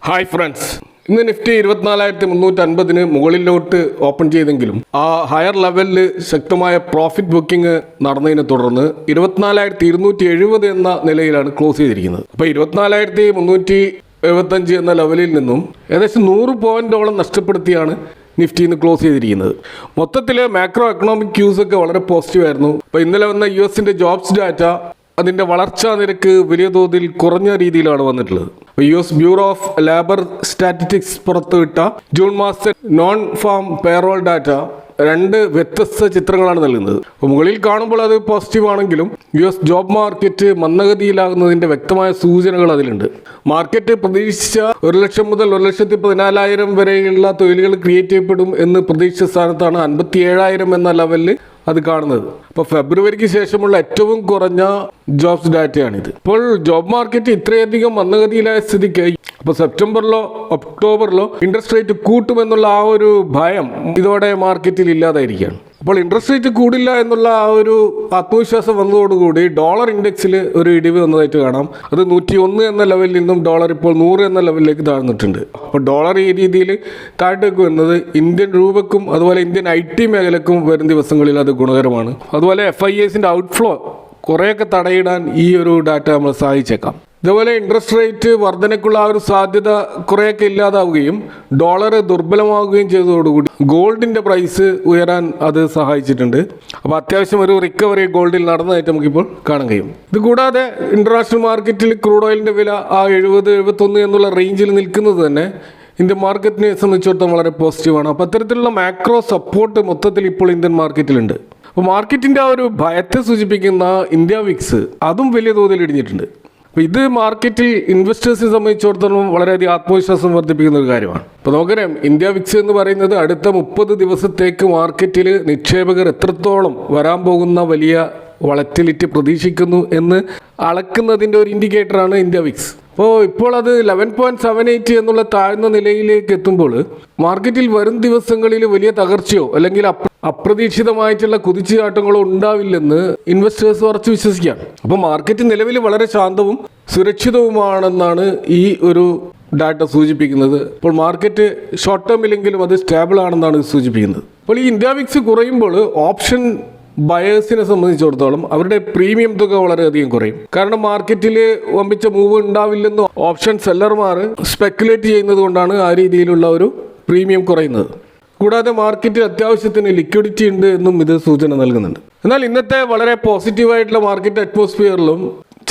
Hi friends, ഇന്ന് Nifty 24,350 മുകളിലോട്ട് open ചെയ്തെങ്കിലും ആ ഹയർ ലെവലിൽ ശക്തമായ പ്രോഫിറ്റ് ബുക്കിംഗ് നടന്നതിനെ തുടർന്ന് 24,270 എന്ന നിലയിലാണ് ക്ലോസ് ചെയ്തിരിക്കുന്നത്. അപ്പോൾ 24,375 എന്ന ലെവലിൽ നിന്നും ഏകദേശം 100 പോയിന്റോളം നഷ്ടപ്പെടുത്തിയാണ് നിഫ്റ്റി ഇന്ന് ക്ലോസ് ചെയ്തിരിക്കുന്നത്. മൊത്തത്തിൽ മാക്രോ എക്കണോമിക് ക്യൂസ് ഒക്കെ വളരെ പോസിറ്റീവ് ആയിരുന്നു. അപ്പോൾ ഇന്നലെ വന്ന US ജോബ്സ് ഡാറ്റ അതിൻ്റെ വളർച്ചാ നിരക്ക് വലിയ തോതിൽ കുറഞ്ഞ രീതിയിലാണ് വന്നിട്ടുള്ളത്. US bureau of labour statistics പുറത്തുവിട്ട ജൂൺ മാസത്തെ നോൺ ഫാം പേറോൾ ഡാറ്റ രണ്ട് വ്യത്യസ്ത ചിത്രങ്ങളാണ് നൽകുന്നത്. അപ്പോൾ മുകളിൽ കാണുമ്പോൾ അത് പോസിറ്റീവ് ആണെങ്കിലും US ജോബ് മാർക്കറ്റ് മന്ദഗതിയിലാകുന്നതിൻ്റെ വ്യക്തമായ സൂചനകൾ അതിലുണ്ട്. മാർക്കറ്റ് പ്രതീക്ഷിച്ച 1 ലക്ഷം മുതൽ 1,14,000 വരെയുള്ള തൊഴിലുകൾ ക്രിയേറ്റ് ചെയ്യപ്പെടും എന്ന് പ്രതീക്ഷിച്ച സ്ഥാനത്താണ് 57,000 എന്ന ലെവലിൽ അത് കാണുന്നത്. അപ്പോൾ ഫെബ്രുവരിക്ക് ശേഷമുള്ള ഏറ്റവും കുറഞ്ഞ ജോബ്സ് ഡാറ്റയാണിത്. ഇപ്പോൾ ജോബ് മാർക്കറ്റ് ഇത്രയധികം മന്ദഗതിയിലായ സ്ഥിതിക്ക് അപ്പോൾ സെപ്റ്റംബറിലോ ഒക്ടോബറിലോ ഇൻട്രസ്റ്റ് റേറ്റ് കൂട്ടുമെന്നുള്ള ആ ഒരു ഭയം ഇതോടെ മാർക്കറ്റിൽ ഇല്ലാതായിരിക്കുകയാണ്. അപ്പോൾ ഇൻട്രസ്റ്റ് റേറ്റ് കൂടില്ല എന്നുള്ള ആ ഒരു ആത്മവിശ്വാസം വന്നതോടുകൂടി ഡോളർ ഇൻഡെക്സിൽ ഒരു ഇടിവ് വന്നതായിട്ട് കാണാം. അത് 101 എന്ന ലെവലിൽ നിന്നും ഡോളർ ഇപ്പോൾ 100 എന്ന ലെവലിലേക്ക് താഴ്ന്നിട്ടുണ്ട്. അപ്പോൾ ഡോളർ ഈ രീതിയിൽ താഴേക്ക് വരുന്നത് ഇന്ത്യൻ രൂപയ്ക്കും അതുപോലെ ഇന്ത്യൻ IT മേഖലക്കും വരും ദിവസങ്ങളിൽ അത് ഗുണകരമാണ്. അതുപോലെ FISന്റെ ഔട്ട്ഫ്ലോ കുറേയൊക്കെ തടയിടാൻ ഈ ഒരു ഡാറ്റ നമ്മൾ സഹായിച്ചേക്കാം. ഇതുപോലെ ഇൻട്രസ്റ്റ് റേറ്റ് വർധനയ്ക്കുള്ള ആ ഒരു സാധ്യത കുറേയൊക്കെ ഇല്ലാതാവുകയും ഡോളർ ദുർബലമാവുകയും ചെയ്തതോടുകൂടി ഗോൾഡിൻ്റെ പ്രൈസ് ഉയരാൻ അത് സഹായിച്ചിട്ടുണ്ട്. അപ്പോൾ അത്യാവശ്യം ഒരു റിക്കവറി ഗോൾഡിൽ നടന്നതായിട്ട് നമുക്കിപ്പോൾ കാണാൻ കഴിയും. ഇത് കൂടാതെ ഇൻ്റർനാഷണൽ മാർക്കറ്റിൽ ക്രൂഡ് ഓയിലിൻ്റെ വില ആ 70-71 എന്നുള്ള റേഞ്ചിൽ നിൽക്കുന്നത് തന്നെ ഇന്ത്യൻ മാർക്കറ്റിനെ സംബന്ധിച്ചിടത്തോളം വളരെ പോസിറ്റീവാണ്. അപ്പോൾ അത്തരത്തിലുള്ള മാക്രോ സപ്പോർട്ട് മൊത്തത്തിൽ ഇപ്പോൾ ഇന്ത്യൻ മാർക്കറ്റിലുണ്ട്. അപ്പോൾ മാർക്കറ്റിൻ്റെ ആ ഒരു ഭയത്തെ സൂചിപ്പിക്കുന്ന ഇന്ത്യ വിക്സ് അതും വലിയ തോതിൽ ഇടിഞ്ഞിട്ടുണ്ട്. അപ്പോൾ ഇത് മാർക്കറ്റിൽ ഇൻവെസ്റ്റേഴ്സിനെ സംബന്ധിച്ചിടത്തോളം വളരെയധികം ആത്മവിശ്വാസം വർദ്ധിപ്പിക്കുന്ന ഒരു കാര്യമാണ്. അപ്പോൾ നമുക്കറിയാം, ഇന്ത്യ വിക്സ് എന്ന് പറയുന്നത് അടുത്ത 30 ദിവസത്തേക്ക് മാർക്കറ്റിൽ നിക്ഷേപകർ എത്രത്തോളം വരാൻ പോകുന്ന വലിയ വളറ്റിലിറ്റി പ്രതീക്ഷിക്കുന്നു എന്ന് അളക്കുന്നതിൻ്റെ ഒരു ഇൻഡിക്കേറ്ററാണ് ഇന്ത്യ വിക്സ്. ഇപ്പോൾ അത് 11.78 എന്നുള്ള താഴ്ന്ന നിലയിലേക്ക് എത്തുമ്പോൾ മാർക്കറ്റിൽ വരും ദിവസങ്ങളിൽ വലിയ തകർച്ചയോ അല്ലെങ്കിൽ അപ്രതീക്ഷിതമായിട്ടുള്ള കുതിച്ചുചാട്ടങ്ങളോ ഉണ്ടാവില്ലെന്ന് ഇൻവെസ്റ്റേഴ്സ് ഉറച്ചു വിശ്വസിക്കുകയാണ്. അപ്പോൾ മാർക്കറ്റ് നിലവിൽ വളരെ ശാന്തവും സുരക്ഷിതവുമാണെന്നാണ് ഈ ഒരു ഡാറ്റ സൂചിപ്പിക്കുന്നത്. ഇപ്പോൾ മാർക്കറ്റ് ഷോർട്ട് ടേമിലെങ്കിലും അത് സ്റ്റേബിൾ ആണെന്നാണ് സൂചിപ്പിക്കുന്നത്. അപ്പോൾ ഈ ഇന്ത്യ വിക്സ് കുറയുമ്പോൾ ഓപ്ഷൻ ബയേഴ്സിനെ സംബന്ധിച്ചിടത്തോളം അവരുടെ പ്രീമിയം തുക വളരെയധികം കുറയും. കാരണം മാർക്കറ്റിൽ വമ്പിച്ച മൂവ് ഉണ്ടാവില്ലെന്ന് ഓപ്ഷൻ സെല്ലർമാർ സ്പെക്കുലേറ്റ് ചെയ്യുന്നത് കൊണ്ടാണ് ആ രീതിയിലുള്ള ഒരു പ്രീമിയം കുറയുന്നത്. കൂടാതെ മാർക്കറ്റിൽ അത്യാവശ്യത്തിന് ലിക്വിഡിറ്റി ഉണ്ട് എന്നും ഇത് സൂചന നൽകുന്നുണ്ട്. എന്നാൽ ഇന്നത്തെ വളരെ പോസിറ്റീവായിട്ടുള്ള മാർക്കറ്റ് അറ്റ്മോസ്ഫിയറിലും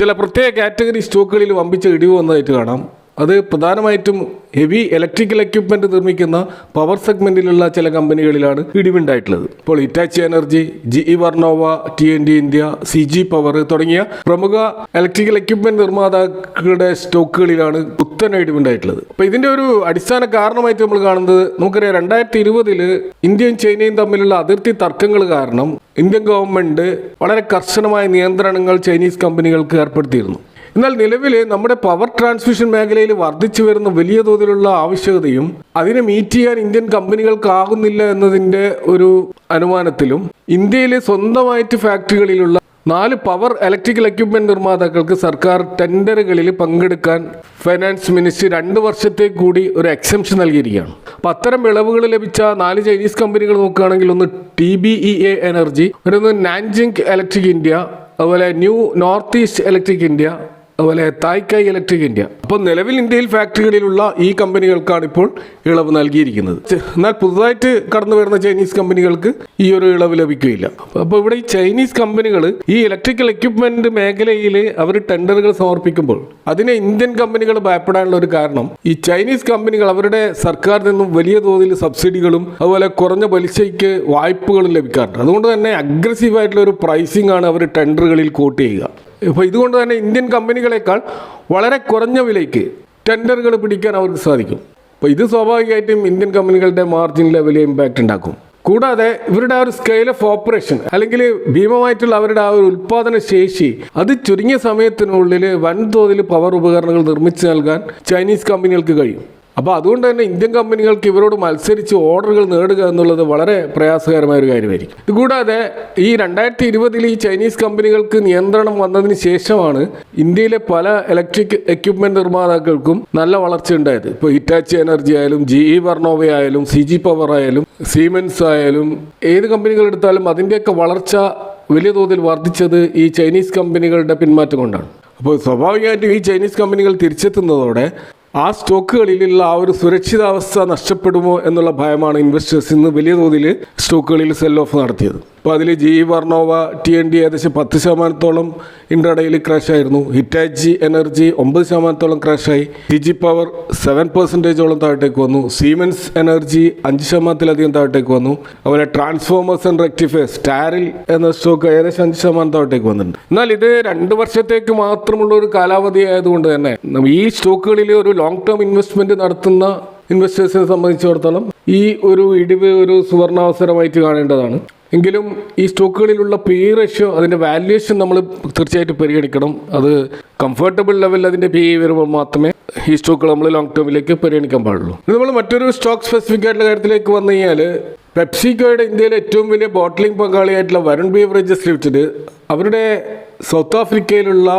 ചില പ്രത്യേക കാറ്റഗറി സ്റ്റോക്കുകളിൽ വമ്പിച്ച ഇടിവ് വന്നതായിട്ട് കാണാം. അത് പ്രധാനമായിട്ടും ഹെവി ഇലക്ട്രിക്കൽ എക്യുപ്മെൻറ്റ് നിർമ്മിക്കുന്ന പവർ സെഗ്മെൻറ്റിലുള്ള ചില കമ്പനികളിലാണ് ഇടിവുണ്ടായിട്ടുള്ളത്. ഇപ്പോൾ Hitachi energy, GE വർണോവ, TNT India, CG power തുടങ്ങിയ പ്രമുഖ ഇലക്ട്രിക്കൽ എക്യുപ്മെൻറ്റ് നിർമ്മാതാക്കളുടെ സ്റ്റോക്കുകളിലാണ് കുത്തനെ ഇടിവുണ്ടായിട്ടുള്ളത്. അപ്പോൾ ഇതിൻ്റെ ഒരു അടിസ്ഥാന കാരണമായിട്ട് നമ്മൾ കാണുന്നത്, നമുക്കറിയാം 2020 ഇന്ത്യയും ചൈനയും തമ്മിലുള്ള അതിർത്തി തർക്കങ്ങൾ കാരണം ഇന്ത്യൻ ഗവൺമെൻറ് വളരെ കർശനമായ നിയന്ത്രണങ്ങൾ ചൈനീസ് കമ്പനികൾക്ക് ഏർപ്പെടുത്തിയിരുന്നു. എന്നാൽ നിലവിൽ നമ്മുടെ പവർ ട്രാൻസ്മിഷൻ മേഖലയിൽ വർദ്ധിച്ചു വരുന്ന വലിയ തോതിലുള്ള ആവശ്യകതയും അതിനെ മീറ്റ് ചെയ്യാൻ ഇന്ത്യൻ കമ്പനികൾക്കാകുന്നില്ല എന്നതിൻ്റെ ഒരു അനുമാനത്തിലും ഇന്ത്യയിലെ സ്വന്തമായിട്ട് ഫാക്ടറികളിലുള്ള 4 പവർ ഇലക്ട്രിക്കൽ എക്യുപ്മെൻറ്റ് നിർമ്മാതാക്കൾക്ക് സർക്കാർ ടെൻഡറുകളിൽ പങ്കെടുക്കാൻ ഫൈനാൻസ് മിനിസ്ട്രി 2 വർഷത്തേക്ക് കൂടി ഒരു എക്സംഷൻ നൽകിയിരിക്കുകയാണ്. അപ്പോൾ അത്തരം ഇളവുകൾ ലഭിച്ച 4 ചൈനീസ് കമ്പനികൾ നോക്കുകയാണെങ്കിൽ ഒന്ന് TBEA എനർജി, മറ്റൊന്ന് നാൻജിങ് ഇലക്ട്രിക് ഇന്ത്യ, അതുപോലെ new north east electric India, അതുപോലെ തായ്ക്കായ് ഇലക്ട്രിക് ഇന്ത്യ. അപ്പോൾ നിലവിൽ ഇന്ത്യയിൽ ഫാക്ടറികളിലുള്ള ഈ കമ്പനികൾക്കാണ് ഇപ്പോൾ ഇളവ് നൽകിയിരിക്കുന്നത്. എന്നാൽ പുതുതായിട്ട് കടന്നു വരുന്ന ചൈനീസ് കമ്പനികൾക്ക് ഈ ഒരു ഇളവ് ലഭിക്കുകയില്ല. അപ്പോൾ ഇവിടെ ഈ ചൈനീസ് കമ്പനികൾ ഈ ഇലക്ട്രിക്കൽ എക്യുപ്മെന്റ് മേഖലയിൽ അവർ ടെൻഡറുകൾ സമർപ്പിക്കുമ്പോൾ അതിനെ ഇന്ത്യൻ കമ്പനികൾ ഭയപ്പെടാനുള്ള ഒരു കാരണം, ഈ ചൈനീസ് കമ്പനികൾ അവരുടെ സർക്കാരിൽ നിന്നും വലിയ തോതിൽ സബ്സിഡികളും അതുപോലെ കുറഞ്ഞ പലിശയ്ക്ക് വായ്പകളും ലഭിക്കാറുണ്ട്. അതുകൊണ്ട് തന്നെ അഗ്രസീവായിട്ടുള്ള ഒരു പ്രൈസിംഗ് ആണ് അവർ ടെൻഡറുകളിൽ കോട്ട് ചെയ്യുക. അപ്പോൾ ഇതുകൊണ്ട് തന്നെ ഇന്ത്യൻ കമ്പനികളെക്കാൾ വളരെ കുറഞ്ഞ വിലയ്ക്ക് ടെൻഡറുകൾ പിടിക്കാൻ അവർക്ക് സാധിക്കും. അപ്പോൾ ഇത് സ്വാഭാവികമായിട്ടും ഇന്ത്യൻ കമ്പനികളുടെ മാർജിനിൽ വലിയ ഇമ്പാക്റ്റ് ഉണ്ടാക്കും. കൂടാതെ ഇവരുടെ ആ ഒരു സ്കെയിൽ ഓഫ് ഓപ്പറേഷൻ അല്ലെങ്കിൽ ഭീമമായിട്ടുള്ള അവരുടെ ആ ഒരു ഉൽപ്പാദന ശേഷി അത് ചുരുങ്ങിയ സമയത്തിനുള്ളിൽ വൻതോതിൽ പവർ ഉപകരണങ്ങൾ നിർമ്മിച്ചു നൽകാൻ ചൈനീസ് കമ്പനികൾക്ക് കഴിയും. അപ്പോൾ അതുകൊണ്ട് തന്നെ ഇന്ത്യൻ കമ്പനികൾക്ക് ഇവരോട് മത്സരിച്ച് ഓർഡറുകൾ നേടുക എന്നുള്ളത് വളരെ പ്രയാസകരമായ ഒരു കാര്യമായിരിക്കും. ഇതുകൂടാതെ ഈ 2020 ഈ ചൈനീസ് കമ്പനികൾക്ക് നിയന്ത്രണം വന്നതിന് ശേഷമാണ് ഇന്ത്യയിലെ പല ഇലക്ട്രിക് എക്യുപ്മെന്റ് നിർമ്മാതാക്കൾക്കും നല്ല വളർച്ച ഉണ്ടായത്. ഇപ്പോൾ ഹിറ്റാച്ചി എനർജി ആയാലും GE വർണോവ ആയാലും CG പവർ ആയാലും സീമെൻസ് ആയാലും ഏത് കമ്പനികൾ എടുത്താലും അതിൻ്റെയൊക്കെ വളർച്ച വലിയ തോതിൽ വർദ്ധിച്ചത് ഈ ചൈനീസ് കമ്പനികളുടെ പിന്മാറ്റം കൊണ്ടാണ്. അപ്പോൾ സ്വാഭാവികമായിട്ടും ഈ ചൈനീസ് കമ്പനികൾ തിരിച്ചെത്തുന്നതോടെ ആ സ്റ്റോക്കുകളിലുള്ള ആ ഒരു സുരക്ഷിതാവസ്ഥ നഷ്ടപ്പെടുമോ എന്നുള്ള ഭയമാണ് ഇൻവെസ്റ്റേഴ്സ് ഇന്ന് വലിയ തോതിൽ സ്റ്റോക്കുകളിൽ സെൽ ഓഫ് നടത്തിയത്. അപ്പോൾ അതിൽ GE വർണോവ TND ഏകദേശം 10% ഇൻട്രാഡേയിൽ ക്രാഷ് ആയിരുന്നു. Hitachi energy 9% ക്രാഷായി. CG പവർ 7% താഴത്തേക്ക് വന്നു. സീമെൻസ് എനർജി 5% താഴത്തേക്ക് വന്നു. അതുപോലെ ട്രാൻസ്ഫോമേഴ്സ് ആൻഡ് റെക്ടിഫയേഴ്സ് ടാരിൽ എന്ന സ്റ്റോക്ക് ഏകദേശം 5% താഴത്തേക്ക് വന്നിട്ടുണ്ട്. എന്നാൽ ഇത് 2 വർഷത്തേക്ക് മാത്രമുള്ള ഒരു കാലാവധി ആയതുകൊണ്ട് തന്നെ ഈ സ്റ്റോക്കുകളിൽ ഒരു ലോങ് ടേം ഇൻവെസ്റ്റ്മെന്റ് നടത്തുന്ന ഇൻവെസ്റ്റേഴ്സിനെ സംബന്ധിച്ചിടത്തോളം ഈ ഒരു ഇടിവ് ഒരു സുവർണാവസരമായിട്ട് കാണേണ്ടതാണ്. എങ്കിലും ഈ സ്റ്റോക്കുകളിലുള്ള PE റേഷ്യോ അതിൻ്റെ വാല്യുവേഷൻ നമ്മൾ തീർച്ചയായിട്ടും പരിഗണിക്കണം. അത് കംഫർട്ടബിൾ ലെവലിൽ അതിൻ്റെ PE വരുമ്പോൾ മാത്രമേ ഈ സ്റ്റോക്കുകൾ നമ്മൾ ലോങ് ടേമിലേക്ക് പരിഗണിക്കാൻ പാടുള്ളൂ. നമ്മൾ മറ്റൊരു സ്റ്റോക്ക് സ്പെസിഫിക് ആയിട്ടുള്ള കാര്യത്തിലേക്ക് വന്നു കഴിഞ്ഞാൽ പെപ്സിക്കോയുടെ ഇന്ത്യയിലെ ഏറ്റവും വലിയ ബോട്ട്ലിംഗ് പങ്കാളിയായിട്ടുള്ള വരുൺ ബീവറേജസ് ലിമിറ്റഡ് അവരുടെ സൗത്ത് ആഫ്രിക്കയിലുള്ള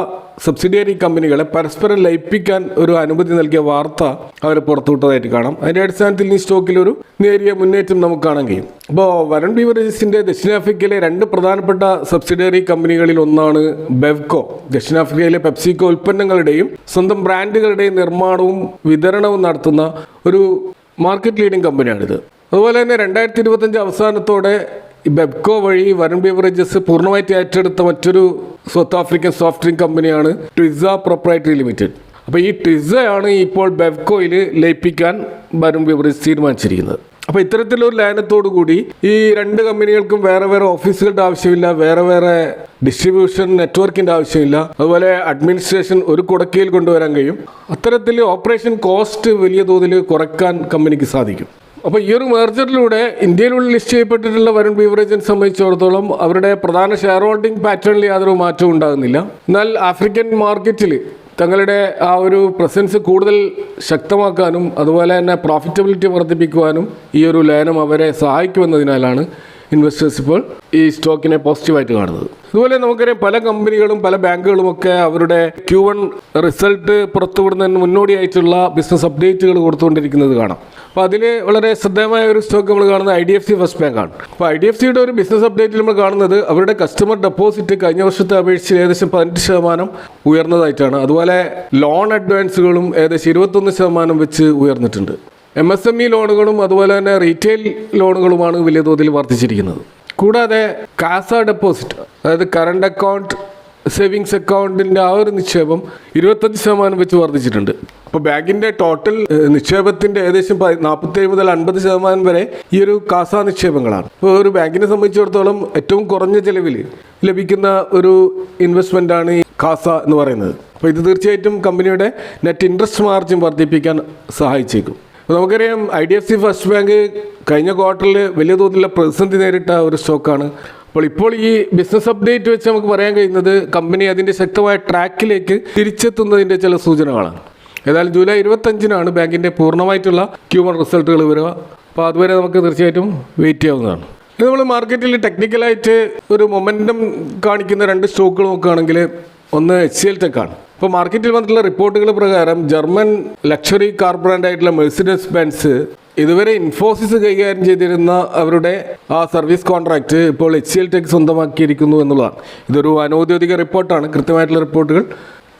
സബ്സിഡിയറി കമ്പനികളെ പരസ്പരം ലയിപ്പിക്കാൻ ഒരു അനുമതി നൽകിയ വാർത്ത അവർ പുറത്തുവിട്ടതായിട്ട് കാണാം. അതിൻ്റെ അടിസ്ഥാനത്തിൽ ഈ സ്റ്റോക്കിൽ ഒരു നേരിയ മുന്നേറ്റം നമുക്ക് കാണാൻ കഴിയും. അപ്പോൾ വരുൺ ബീവറേജസിൻ്റെ ദക്ഷിണാഫ്രിക്കയിലെ 2 പ്രധാനപ്പെട്ട സബ്സിഡിയറി കമ്പനികളിൽ ഒന്നാണ് ബെവ്കോ. ദക്ഷിണാഫ്രിക്കയിലെ പെപ്സിക്കോ ഉൽപ്പന്നങ്ങളുടെയും സ്വന്തം ബ്രാൻഡുകളുടെയും നിർമ്മാണവും വിതരണവും നടത്തുന്ന ഒരു മാർക്കറ്റ് ലീഡിംഗ് കമ്പനിയാണിത്. അതുപോലെ തന്നെ 2025 അവസാനത്തോടെ ബെബ്കോ വഴി വരുൺ ബീവറേജസ് പൂർണ്ണമായിട്ട് ഏറ്റെടുത്ത മറ്റൊരു സൗത്ത് ആഫ്രിക്കൻ സോഫ്റ്റ് ഡ്രിങ്ക് കമ്പനിയാണ് ട്വിസ പ്രൊപ്രൈറ്ററി ലിമിറ്റഡ്. അപ്പോൾ ഈ ട്വിസയാണ് ഇപ്പോൾ ബെബ്കോയിൽ ലയിപ്പിക്കാൻ വരുൺ ബീവറേജസ് തീരുമാനിച്ചിരിക്കുന്നത്. അപ്പോൾ ഇത്തരത്തിലൊരു ലയനത്തോടു കൂടി ഈ 2 കമ്പനികൾക്കും വേറെ വേറെ ഓഫീസുകളുടെ ആവശ്യമില്ല, വേറെ വേറെ ഡിസ്ട്രിബ്യൂഷൻ നെറ്റ്വർക്കിൻ്റെ ആവശ്യമില്ല, അതുപോലെ അഡ്മിനിസ്ട്രേഷൻ ഒരു കുടക്കീഴിൽ കൊണ്ടുവരാൻ കഴിയും. അത്തരത്തിൽ ഓപ്പറേഷൻ കോസ്റ്റ് വലിയ തോതിൽ കുറയ്ക്കാൻ കമ്പനിക്ക് സാധിക്കും. അപ്പോൾ ഈ ഒരു മെർജറിലൂടെ ഇന്ത്യയിലുള്ള ലിസ്റ്റ് ചെയ്യപ്പെട്ടിട്ടുള്ള വരുൺ ബീവറേജിനെ സംബന്ധിച്ചിടത്തോളം അവരുടെ പ്രധാന ഷെയർ ഹോൾഡിംഗ് പാറ്റേണിൽ യാതൊരു മാറ്റവും ഉണ്ടാകുന്നില്ല. എന്നാൽ ആഫ്രിക്കൻ മാർക്കറ്റിൽ തങ്ങളുടെ ആ ഒരു പ്രസൻസ് കൂടുതൽ ശക്തമാക്കാനും അതുപോലെ തന്നെ പ്രോഫിറ്റബിലിറ്റി വർദ്ധിപ്പിക്കുവാനും ഈ ഒരു ലയനം അവരെ സഹായിക്കുമെന്നതിനാലാണ് ഇൻവെസ്റ്റേഴ്സ് ഇപ്പോൾ ഈ സ്റ്റോക്കിനെ പോസിറ്റീവായിട്ട് കാണുന്നത്. അതുപോലെ നമുക്കറിയാം പല കമ്പനികളും പല ബാങ്കുകളുമൊക്കെ അവരുടെ Q1 റിസൾട്ട് പുറത്തുവിടുന്നതിന് മുന്നോടിയായിട്ടുള്ള ബിസിനസ് അപ്ഡേറ്റുകൾ കൊടുത്തുകൊണ്ടിരിക്കുന്നത് കാണാം. അപ്പോൾ അതിൽ വളരെ ശ്രദ്ധേയമായ ഒരു സ്റ്റോക്ക് നമ്മൾ കാണുന്നത് IDFC ഫസ്റ്റ് ബാങ്കാണ്. അപ്പോൾ IDFCയുടെ ഒരു ബിസിനസ് അപ്ഡേറ്റിൽ നമ്മൾ കാണുന്നത് അവരുടെ കസ്റ്റമർ ഡെപ്പോസിറ്റ് കഴിഞ്ഞ വർഷത്തെ അപേക്ഷിച്ച് ഏകദേശം 18% ഉയർന്നതായിട്ടാണ്. അതുപോലെ ലോൺ അഡ്വാൻസുകളും ഏകദേശം 21% വെച്ച് ഉയർന്നിട്ടുണ്ട്. MSME ലോണുകളും അതുപോലെ തന്നെ റീറ്റെയിൽ ലോണുകളുമാണ് വലിയ തോതിൽ വർദ്ധിച്ചിരിക്കുന്നത്. കൂടാതെ കാസ ഡെപ്പോസിറ്റ്, അതായത് കറണ്ട് അക്കൗണ്ട് സേവിങ്സ് അക്കൗണ്ടിൻ്റെ ആ ഒരു നിക്ഷേപം 25% വെച്ച് വർദ്ധിച്ചിട്ടുണ്ട്. അപ്പോൾ ബാങ്കിൻ്റെ ടോട്ടൽ നിക്ഷേപത്തിൻ്റെ ഏകദേശം 47 മുതൽ 50% വരെ ഈ ഒരു കാസ നിക്ഷേപങ്ങളാണ്. അപ്പോൾ ഒരു ബാങ്കിനെ സംബന്ധിച്ചിടത്തോളം ഏറ്റവും കുറഞ്ഞ ചിലവിൽ ലഭിക്കുന്ന ഒരു ഇൻവെസ്റ്റ്മെൻറ്റാണ് ഈ കാസ എന്ന് പറയുന്നത്. അപ്പോൾ ഇത് തീർച്ചയായിട്ടും കമ്പനിയുടെ നെറ്റ് ഇൻട്രസ്റ്റ് മാർജിൻ വർദ്ധിപ്പിക്കാൻ സഹായിച്ചേക്കും. നമുക്കറിയാം IDFC ഫസ്റ്റ് ബാങ്ക് കഴിഞ്ഞ ക്വാർട്ടറിൽ വലിയ തോതിലുള്ള പ്രതിസന്ധി നേരിട്ട ഒരു സ്റ്റോക്കാണ്. ഇപ്പോൾ ഈ ബിസിനസ് അപ്ഡേറ്റ് വെച്ച് നമുക്ക് പറയാൻ കഴിയുന്നത് കമ്പനി അതിൻ്റെ ശക്തമായ ട്രാക്കിലേക്ക് തിരിച്ചെത്തുന്നതിൻ്റെ ചില സൂചനകളാണ്. ഏതായാലും ജൂലൈ 25-നാണ് ബാങ്കിൻ്റെ പൂർണ്ണമായിട്ടുള്ള Q1 റിസൾട്ടുകൾ വരിക. അപ്പോൾ അതുവരെ നമുക്ക് തീർച്ചയായിട്ടും വെയിറ്റ് ചെയ്യാവുന്നതാണ്. ഇത് നമ്മൾ മാർക്കറ്റിൽ ടെക്നിക്കലായിട്ട് ഒരു മൊമെൻറ്റം കാണിക്കുന്ന 2 സ്റ്റോക്കുകൾ നോക്കുകയാണെങ്കിൽ ഒന്ന് HCL ടെക്കാണ്. ഇപ്പോൾ മാർക്കറ്റിൽ വന്നിട്ടുള്ള റിപ്പോർട്ടുകൾ പ്രകാരം ജർമ്മൻ ലക്ഷറി കാർ ബ്രാൻഡായിട്ടുള്ള മെഴ്സിഡസ് ബെൻസ് ഇതുവരെ ഇൻഫോസിസ് കൈകാര്യം ചെയ്തിരുന്ന അവരുടെ ആ സർവീസ് കോൺട്രാക്റ്റ് ഇപ്പോൾ HCL ടെക് സ്വന്തമാക്കിയിരിക്കുന്നു എന്നുള്ളതാണ്. ഇതൊരു അനൗദ്യോഗിക റിപ്പോർട്ടാണ്. കൃത്യമായിട്ടുള്ള റിപ്പോർട്ടുകൾ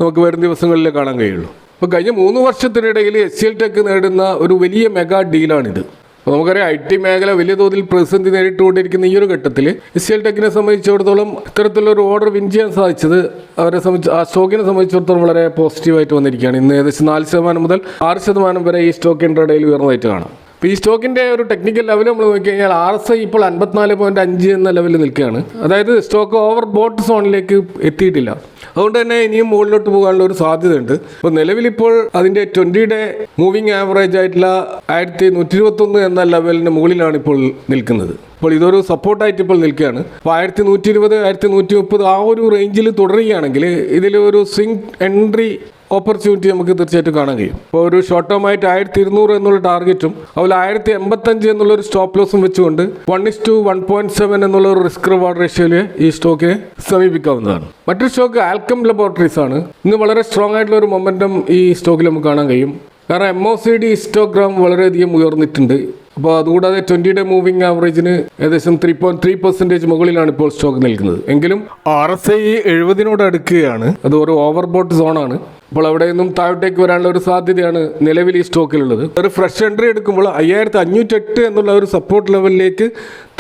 നമുക്ക് വരും ദിവസങ്ങളിൽ കാണാൻ കഴിയുള്ളൂ. അപ്പോൾ കഴിഞ്ഞ 3 വർഷത്തിനിടയിൽ HCL ടെക് നേടുന്ന ഒരു വലിയ മെഗാ ഡീലാണിത്. അപ്പോൾ നമുക്കറിയാം IT മേഖല വലിയ തോതിൽ പ്രതിസന്ധി നേരിട്ടുകൊണ്ടിരിക്കുന്ന ഈ ഒരു ഘട്ടത്തിൽ HCL ടെക്കിനെ സംബന്ധിച്ചിടത്തോളം ഇത്തരത്തിലൊരു ഓർഡർ വിൻ ചെയ്യാൻ സാധിച്ചത് അവരെ സംബന്ധിച്ച് ആ സ്റ്റോക്കിനെ സംബന്ധിച്ചിടത്തോളം വളരെ പോസിറ്റീവായിട്ട് വന്നിരിക്കുകയാണ്. ഇന്ന് ഏകദേശം 4% മുതൽ 6% വരെ ഈ സ്റ്റോക്ക് ഇൻട്രാഡേയിൽ ഉയർന്നതായിട്ട് കാണാം. അപ്പോൾ ഈ സ്റ്റോക്കിൻ്റെ ഒരു ടെക്നിക്കൽ ലെവൽ നമ്മൾ നോക്കിക്കഴിഞ്ഞാൽ RSI ഇപ്പോൾ 54.5 എന്ന ലെവലിൽ നിൽക്കുകയാണ്. അതായത് സ്റ്റോക്ക് ഓവർ ബോട്ട് സോണിലേക്ക് എത്തിയിട്ടില്ല. അതുകൊണ്ട് തന്നെ ഇനിയും മുകളിലോട്ട് പോകാനുള്ള ഒരു സാധ്യതയുണ്ട്. അപ്പോൾ നിലവിലിപ്പോൾ അതിൻ്റെ 20-ഡേ മൂവിങ് ആവറേജ് ആയിട്ടുള്ള 1121 എന്ന ലെവലിന് മുകളിലാണ് ഇപ്പോൾ നിൽക്കുന്നത്. അപ്പോൾ ഇതൊരു സപ്പോർട്ടായിട്ട് ഇപ്പോൾ നിൽക്കുകയാണ്. അപ്പോൾ 1120, 1130 ആ ഒരു റേഞ്ചിൽ തുടരുകയാണെങ്കിൽ ഇതിൽ ഒരു സ്വിംഗ് എൻട്രി ഓപ്പർച്യൂണിറ്റി നമുക്ക് തീർച്ചയായിട്ടും കാണാൻ കഴിയും. ഇപ്പോൾ ഒരു ഷോർട്ട് ടേം ആയിട്ട് 1200 എന്നുള്ള ടാർഗറ്റും അതുപോലെ 1085 എന്നുള്ളൊരു സ്റ്റോപ്പ് ലോസും വെച്ചുകൊണ്ട് 1:1.7 എന്നുള്ള ഒരു റിസ്ക് റിവാർഡ് റേഷ്യോയിൽ ഈ സ്റ്റോക്കിനെ സമീപിക്കാവുന്നതാണ്. മറ്റൊരു സ്റ്റോക്ക് ആൽക്കം ലബോറട്ടറീസ് ആണ്. ഇന്ന് വളരെ സ്ട്രോങ് ആയിട്ടുള്ള ഒരു മൊമെന്റം ഈ സ്റ്റോക്കിൽ നമുക്ക് കാണാൻ കഴിയും. കാരണം MOCD ഹിസ്റ്റോഗ്രാം വളരെയധികം ഉയർന്നിട്ടുണ്ട്. അപ്പോൾ അതുകൂടാതെ 20-ഡേ മൂവിംഗ് ആവറേജിന് ഏകദേശം 3.3% മുകളിലാണ് ഇപ്പോൾ സ്റ്റോക്ക് നിൽക്കുന്നത്. എങ്കിലും RSI 70 അടുക്കുകയാണ്. അത് ഒരു ഓവർബോട്ട് സോണാണ്. അപ്പോൾ അവിടെ നിന്നും താഴോട്ടേക്ക് വരാനുള്ള ഒരു സാധ്യതയാണ് നിലവിൽ ഈ സ്റ്റോക്കിലുള്ളത്. ഒരു ഫ്രഷ് എൻട്രി എടുക്കുമ്പോൾ 5508 എന്നുള്ള ഒരു സപ്പോർട്ട് ലെവലിലേക്ക്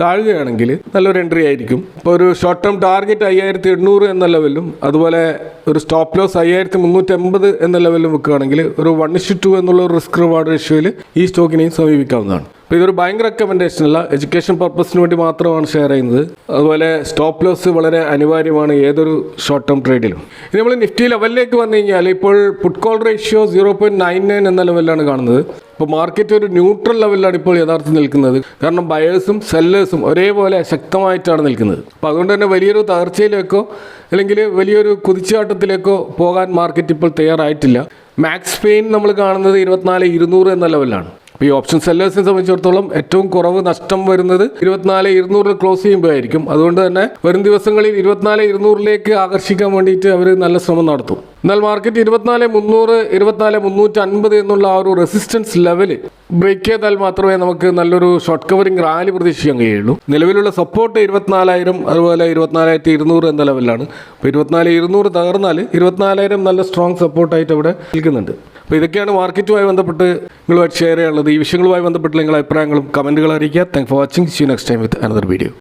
താഴുകയാണെങ്കിൽ നല്ലൊരു എൻട്രി ആയിരിക്കും. ഇപ്പോൾ ഒരു ഷോർട്ട് ടേം ടാർഗറ്റ് 5800 എന്ന ലെവലിലും അതുപോലെ ഒരു സ്റ്റോപ്പ് ലോസ് 5350 എന്ന ലെവലിലും വെക്കുകയാണെങ്കിൽ ഒരു 1:2 എന്നുള്ള ഒരു റിസ്ക് റിവാർഡ് റേഷ്യോയിൽ ഈ സ്റ്റോക്കിനെയും സമീപിക്കാവുന്നതാണ്. അപ്പോൾ ഇതൊരു ബാങ്ക് റെക്കമെൻഡേഷൻ അല്ല, എഡ്യൂക്കേഷൻ പർപ്പസിന് വേണ്ടി മാത്രമാണ് ഷെയർ ചെയ്യുന്നത്. അതുപോലെ സ്റ്റോപ്പ് ലോസ് വളരെ അനിവാര്യമാണ് ഏതൊരു ഷോർട്ട് ടേം ട്രേഡിലും. ഇനി നമ്മൾ നിഫ്റ്റി ലെവലിലേക്ക് വന്നു കഴിഞ്ഞാൽ ഇപ്പോൾ പുട്ട് കോൾ റേഷ്യോ 0.99 എന്ന ലെവലിലാണ് കാണുന്നത്. ഇപ്പോൾ മാർക്കറ്റ് ഒരു ന്യൂട്രൽ ലെവലിലാണ് ഇപ്പോൾ യഥാർത്ഥത്തിൽ നിൽക്കുന്നത്. കാരണം ബയേഴ്സും സെല്ലേഴ്സും ഒരേപോലെ ശക്തമായിട്ടാണ് നിൽക്കുന്നത്. അപ്പോൾ അതുകൊണ്ട് തന്നെ വലിയൊരു തകർച്ചയിലേക്കോ അല്ലെങ്കിൽ വലിയൊരു കുതിച്ചാട്ടത്തിലേക്കോ പോകാൻ മാർക്കറ്റ് ഇപ്പോൾ തയ്യാറായിട്ടില്ല. മാക്സ് പെയിൻ നമ്മൾ കാണുന്നത് 24,200 എന്ന ലെവലിലാണ്. അപ്പോൾ ഈ ഓപ്ഷൻ സെല്ലേഴ്സിനെ സംബന്ധിച്ചിടത്തോളം ഏറ്റവും കുറവ് നഷ്ടം വരുന്നത് 24,200 ക്ലോസ് ചെയ്യുമ്പോഴായിരിക്കും. അതുകൊണ്ട് തന്നെ വരും ദിവസങ്ങളിൽ 24,200 ആകർഷിക്കാൻ വേണ്ടിയിട്ട് അവർ നല്ല ശ്രമം നടത്തും. എന്നാൽ മാർക്കറ്റ് 24,300, 24,350 എന്നുള്ള ആ ഒരു റെസിസ്റ്റൻസ് ലെവൽ ബ്രേക്ക് ചെയ്താൽ മാത്രമേ നമുക്ക് നല്ലൊരു ഷോർട്ട് കവറിംഗ് റാലി പ്രതീക്ഷിക്കാൻ കഴിയുള്ളൂ. നിലവിലുള്ള സപ്പോർട്ട് 24,000 അതുപോലെ 24,200 എന്ന ലെവലിലാണ്. അപ്പോൾ 24,200 തകർന്നാൽ 24,000 നല്ല സ്ട്രോങ് സപ്പോർട്ടായിട്ട് അവിടെ നിൽക്കുന്നുണ്ട്. അപ്പോൾ ഇതൊക്കെയാണ് മാർക്കറ്റുമായി ബന്ധപ്പെട്ട് നിങ്ങളുമായിട്ട് ഷെയർ ചെയ്യാനുള്ളത്. ഈ വിഷയങ്ങളുമായി ബന്ധപ്പെട്ട് നിങ്ങളുടെ അഭിപ്രായങ്ങളും കമൻറ്റുകൾ അറിയിക്കുക. Thank for watching. See you next time with another video.